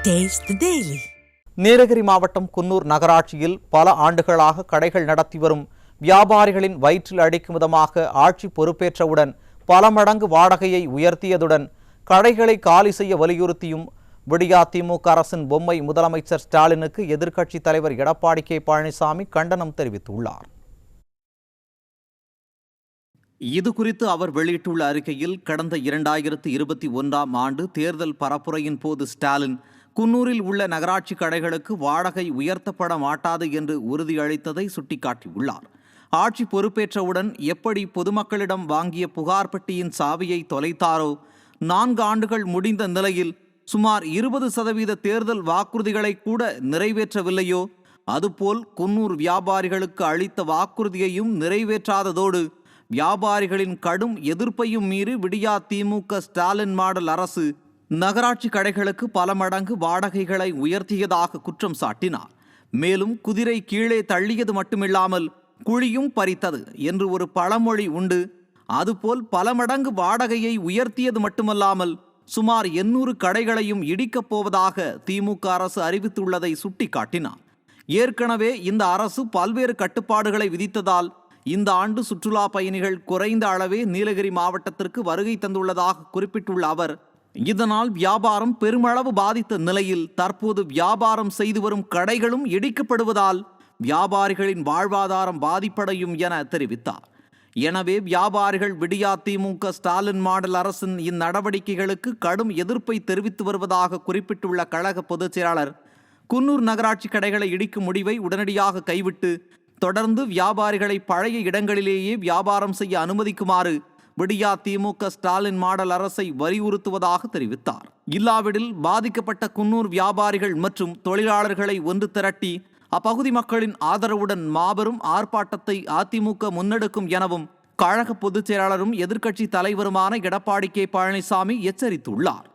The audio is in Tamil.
Taste the Daily. நீலகிரி மாவட்டம் குன்னூர் நகராட்சியில் பல ஆண்டுகளாக கடைகள் நடத்தி வரும் வியாபாரிகளின் வயிற்றில் அடிக்கும் விதமாக ஆட்சி பொறுப்பேற்றவுடன் பல மடங்கு வாடகையை உயர்த்தியதுடன் கடைகளை காலி செய்ய வலியுறுத்தியும் விடியா திமுக அரசின் பொம்மை முதலமைச்சர் ஸ்டாலினுக்கு எதிர்க்கட்சித் தலைவர் எடப்பாடி கே பழனிசாமி கண்டனம் தெரிவித்துள்ளார். இது குறித்து அவர் வெளியிட்டுள்ள அறிக்கையில், கடந்த 2021ஆம் ஆண்டு தேர்தல் பரப்புரையின் போது ஸ்டாலின் குன்னூரில் உள்ள நகராட்சி கடைகளுக்கு வாடகை உயர்த்தப்பட மாட்டாது என்று உறுதியளித்ததை சுட்டிக்காட்டியுள்ளார். ஆட்சி பொறுப்பேற்றவுடன் எப்படி பொதுமக்களிடம் வாங்கிய புகார் பெட்டியின் சாவியை தொலைத்தாரோ, 4 ஆண்டுகள் முடிந்த நிலையில் சுமார் 20% தேர்தல் வாக்குறுதிகளை கூட நிறைவேற்றவில்லையோ, அதுபோல் குன்னூர் வியாபாரிகளுக்கு அளித்த வாக்குறுதியையும் நிறைவேற்றாததோடு வியாபாரிகளின் கடும் எதிர்ப்பையும் மீறி விடியா திமுக ஸ்டாலின் மாடல் அரசு நகராட்சி கடைகளுக்கு பல மடங்கு வாடகைகளை உயர்த்தியதாக குற்றம் சாட்டினார். மேலும் குதிரை கீழே தள்ளியது மட்டுமில்லாமல் குழியும் பறித்தது என்று ஒரு பழமொழி உண்டு. அதுபோல் பல மடங்கு வாடகையை உயர்த்தியது மட்டுமல்லாமல் சுமார் 800 கடைகளையும் இடிக்கப் போவதாக திமுக அரசு அறிவித்துள்ளதை சுட்டிக்காட்டினார். ஏற்கனவே இந்த அரசு பல்வேறு கட்டுப்பாடுகளை விதித்ததால் இந்த ஆண்டு சுற்றுலா பயணிகள் குறைந்த அளவே நீலகிரி மாவட்டத்திற்கு வருகை தந்துள்ளதாக குறிப்பிட்டுள்ள அவர், இதனால் வியாபாரம் பெருமளவு பாதித்த நிலையில் தற்போது வியாபாரம் செய்து வரும் கடைகளும் இடிக்கப்படுவதால் வியாபாரிகளின் வாழ்வாதாரம் பாதிப்படையும் என தெரிவித்தார். எனவே வியாபாரிகள் விடியா திமுக ஸ்டாலின் மாடல் அரசின் இந்நடவடிக்கைகளுக்கு கடும் எதிர்ப்பை தெரிவித்து வருவதாக குறிப்பிட்டுள்ள கழக பொதுச் செயலாளர், குன்னூர் நகராட்சி கடைகளை இடிக்கும் முடிவை உடனடியாக கைவிட்டு தொடர்ந்து வியாபாரிகளை பழைய இடங்களிலேயே வியாபாரம் செய்ய அனுமதிக்குமாறு விடியா திமுக ஸ்டாலின் மாடல் அரசை வலியுறுத்துவதாக தெரிவித்தார். இல்லாவிடில் பாதிக்கப்பட்ட குன்னூர் வியாபாரிகள் மற்றும் தொழிலாளர்களை ஒன்று திரட்டி அப்பகுதி மக்களின் ஆதரவுடன் மாபெரும் ஆர்ப்பாட்டத்தை அதிமுக முன்னெடுக்கும் எனவும் கழக பொதுச் செயலாளரும் எதிர்க்கட்சி தலைவருமான எடப்பாடி கே பழனிசாமி எச்சரித்துள்ளார்.